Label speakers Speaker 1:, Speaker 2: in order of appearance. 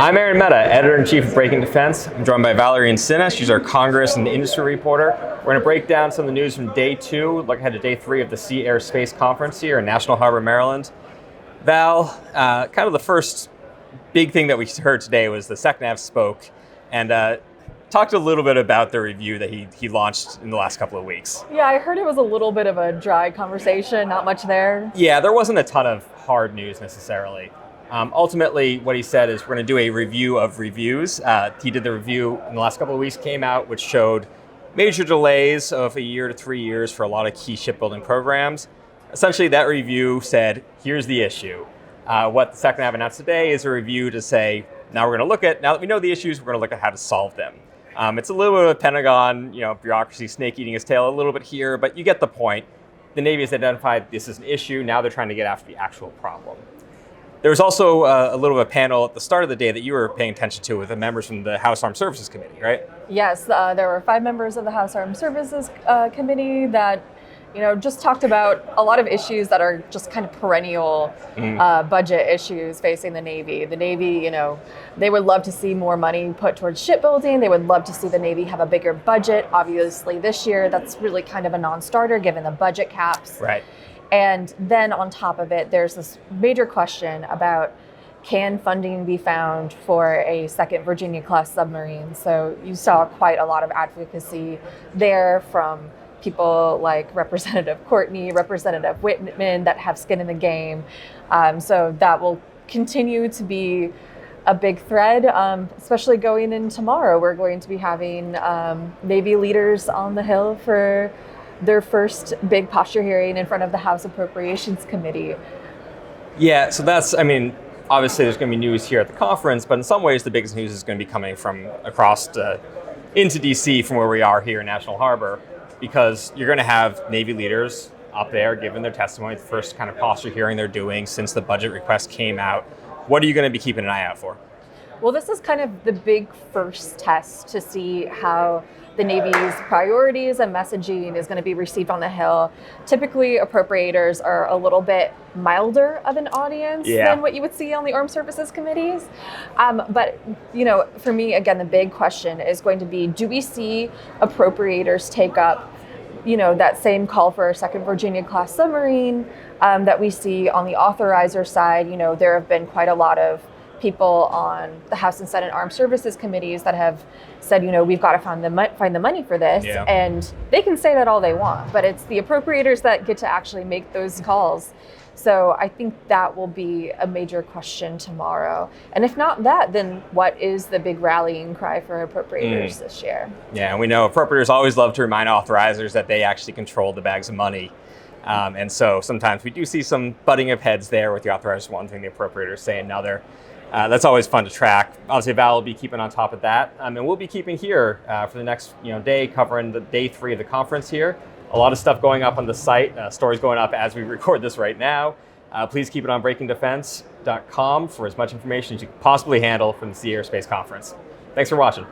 Speaker 1: I'm Aaron Mehta, Editor-in-Chief of Breaking Defense. I'm joined by Valerie and Sinna. She's our Congress and industry reporter. We're going to break down some of the news from day 2, look ahead to day 3 of the Sea Air Space Conference here in National Harbor, Maryland. Val, kind of the first big thing that we heard today was the SecNav's spoke and talked a little bit about the review that he launched in the last couple of weeks.
Speaker 2: Yeah, I heard it was a little bit of a dry conversation, not much there.
Speaker 1: Yeah, there wasn't a ton of hard news necessarily. Ultimately, what he said is we're going to do a review of reviews. He did the review in the last couple of weeks, came out, which showed major delays of 1 year to 3 years for a lot of key shipbuilding programs. Essentially, that review said, here's the issue. What the SecNav announced today is a review to say, now we're going to look at, now that we know the issues, we're going to look at how to solve them. It's a little bit of a Pentagon, bureaucracy, snake eating his tail a little bit here, but you get the point. The Navy has identified this as an issue. Now they're trying to get after the actual problem. There was also a little bit of a panel at the start of the day that you were paying attention to with the members from the House Armed Services Committee, right?
Speaker 2: Yes, there were 5 members of the House Armed Services Committee that just talked about a lot of issues that are just kind of perennial budget issues facing the Navy. The Navy, they would love to see more money put towards shipbuilding. They would love to see the Navy have a bigger budget. Obviously, this year, that's really kind of a non-starter given the budget caps.
Speaker 1: Right.
Speaker 2: And then on top of it, there's this major question about can funding be found for a second Virginia-class submarine? So you saw quite a lot of advocacy there from people like Representative Courtney, Representative Whitman that have skin in the game. So that will continue to be a big thread, especially going in tomorrow. We're going to be having Navy leaders on the Hill for their first big posture hearing in front of the House Appropriations Committee.
Speaker 1: Yeah, so that's, obviously there's going to be news here at the conference, but in some ways the biggest news is going to be coming from across into DC from where we are here in National Harbor, because you're going to have Navy leaders up there giving their testimony, the first kind of posture hearing they're doing since the budget request came out. What are you going to be keeping an eye out for?
Speaker 2: Well, this is kind of the big first test to see how the Navy's priorities and messaging is going to be received on the Hill. Typically, appropriators are a little bit milder of an audience than what you would see on the Armed Services Committees. But, for me, again, the big question is going to be, do we see appropriators take up, that same call for a second Virginia-class submarine that we see on the authorizer side? There have been quite a lot of people on the House and Senate Armed Services Committees that have said, we've got to find the money for this. Yeah. And they can say that all they want, but it's the appropriators that get to actually make those calls. So I think that will be a major question tomorrow. And if not that, then what is the big rallying cry for appropriators this year? Yeah,
Speaker 1: and we know appropriators always love to remind authorizers that they actually control the bags of money. And so sometimes we do see some butting of heads there with the authorizers one thing, the appropriators say another. That's always fun to track. Obviously, Val will be keeping on top of that. And we'll be keeping here for the next day, covering the day 3 of the conference here. A lot of stuff going up on the site, stories going up as we record this right now. Please keep it on breakingdefense.com for as much information as you can possibly handle from the Sea Air Space Conference. Thanks for watching.